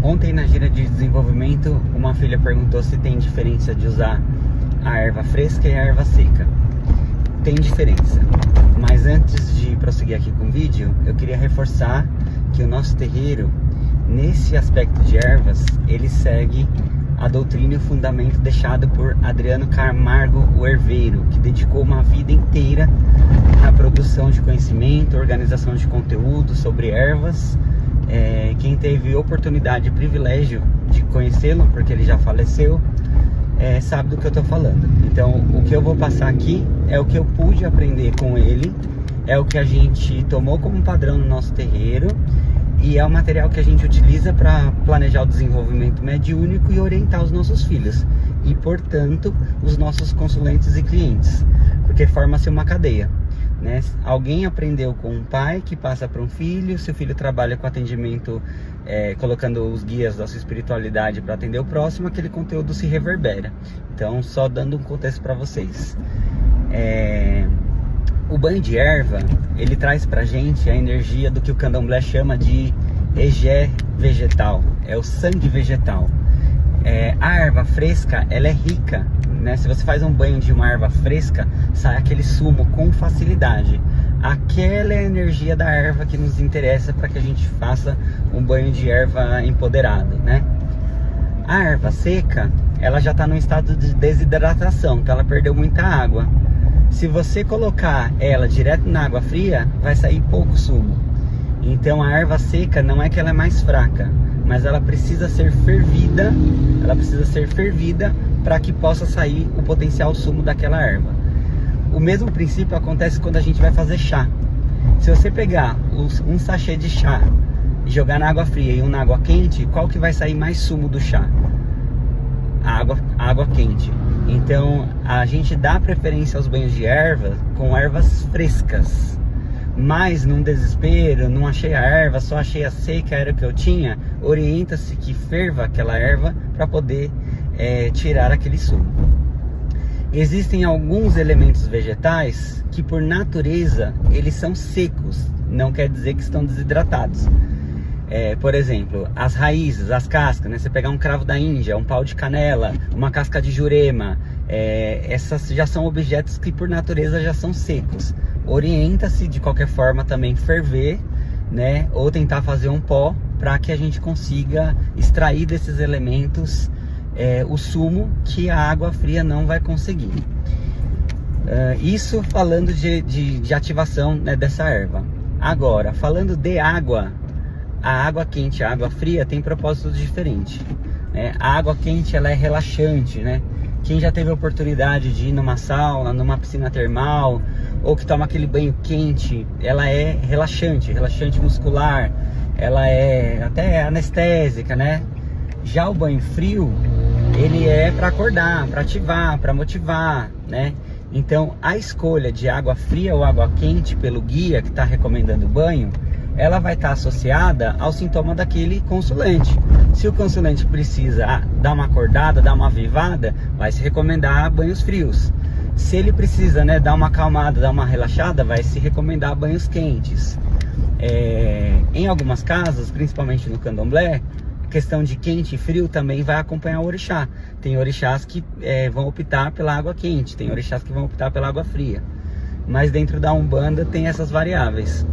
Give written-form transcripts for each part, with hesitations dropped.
Ontem na gira de desenvolvimento, uma filha perguntou se tem diferença de usar a erva fresca e a erva seca. Tem diferença, mas antes de prosseguir aqui com o vídeo, eu queria reforçar que o nosso terreiro, nesse aspecto de ervas, ele segue a doutrina e o fundamento deixado por Adriano Camargo, o herveiro, que dedicou uma vida inteira à produção de conhecimento, organização de conteúdo sobre ervas. Quem teve oportunidade e privilégio de conhecê-lo, porque ele já faleceu, sabe do que eu estou falando. Então, o que eu vou passar aqui é o que eu pude aprender com ele, é o que a gente tomou como padrão no nosso terreiro, e é o material que a gente utiliza para planejar o desenvolvimento mediúnico e orientar os nossos filhos e, portanto, os nossos consulentes e clientes, porque forma-se uma cadeia, né? Alguém aprendeu com um pai que passa para um filho, se o filho trabalha com atendimento, colocando os guias da sua espiritualidade para atender o próximo, aquele conteúdo se reverbera. Então, só dando um contexto para vocês. O banho de erva, ele traz pra gente a energia do que o candomblé chama de egé vegetal, é o sangue vegetal. A erva fresca, ela é rica, né? Se você faz um banho de uma erva fresca, sai aquele sumo com facilidade. Aquela é a energia da erva que nos interessa para que a gente faça um banho de erva empoderado, né? A erva seca, ela já está num estado de desidratação, então ela perdeu muita água. Se você colocar ela direto na água fria, vai sair pouco sumo. Então a erva seca não é que ela é mais fraca, mas ela precisa ser fervida. Ela precisa ser fervida para que possa sair o potencial sumo daquela erva. O mesmo princípio acontece quando a gente vai fazer chá. Se você pegar um sachê de chá e jogar na água fria e um na água quente, qual que vai sair mais sumo do chá? A água quente. Então a gente dá preferência aos banhos de erva com ervas frescas, mas num desespero, não achei a erva, só achei a seca, era o que eu tinha, orienta-se que ferva aquela erva para poder tirar aquele sumo. Existem alguns elementos vegetais que por natureza eles são secos, não quer dizer que estão desidratados. Por exemplo, as raízes, as cascas, né? Você pegar um cravo da Índia, um pau de canela, uma casca de jurema, essas já são objetos que por natureza já são secos. Orienta-se de qualquer forma também ferver, né? Ou tentar fazer um pó para que a gente consiga extrair desses elementos o sumo que a água fria não vai conseguir. Isso falando de ativação, né, dessa erva. Agora, falando de água, a água quente e a água fria tem propósitos diferentes, né? A água quente, ela é relaxante, né? Quem já teve a oportunidade de ir numa sauna, numa piscina termal, ou que toma aquele banho quente, ela é relaxante, relaxante muscular, ela é até anestésica, né? Já o banho frio, ele é para acordar, para ativar, para motivar, né? Então a escolha de água fria ou água quente pelo guia que está recomendando o banho, ela vai estar associada ao sintoma daquele consulente. Se o consulente precisa dar uma acordada, dar uma avivada, vai se recomendar banhos frios. Se ele precisa, né, dar uma acalmada, dar uma relaxada, vai se recomendar banhos quentes. Em algumas casas, principalmente no candomblé, a questão de quente e frio também vai acompanhar o orixá. Tem orixás que vão optar pela água quente, tem orixás que vão optar pela água fria. Mas dentro da Umbanda tem essas variáveis.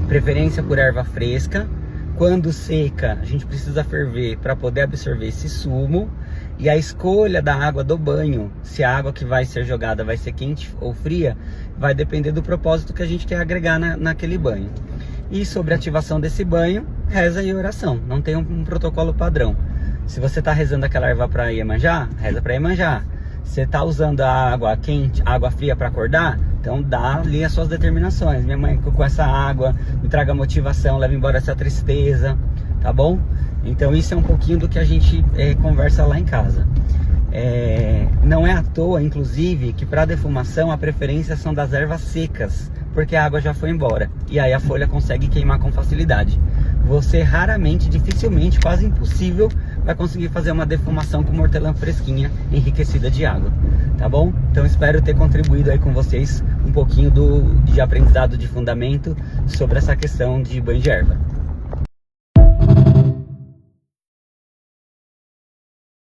Preferência por erva fresca. Quando seca, a gente precisa ferver para poder absorver esse sumo. E a escolha da água do banho, se a água que vai ser jogada vai ser quente ou fria, vai depender do propósito que a gente quer agregar naquele banho. E sobre a ativação desse banho, reza e oração. Não tem um protocolo padrão. Se você está rezando aquela erva para Iemanjá, reza para Iemanjá. Você está usando a água quente, água fria para acordar, então dá ali as suas determinações. Minha mãe, com essa água, me traga motivação, leva embora essa tristeza, tá bom? Então isso é um pouquinho do que a gente conversa lá em casa. Não é à toa, inclusive, que para defumação a preferência são das ervas secas, porque a água já foi embora, e aí a folha consegue queimar com facilidade. Você raramente, dificilmente, quase impossível, vai conseguir fazer uma defumação com hortelã fresquinha, enriquecida de água, tá bom? Então espero ter contribuído aí com vocês um pouquinho de aprendizado de fundamento sobre essa questão de banho de erva.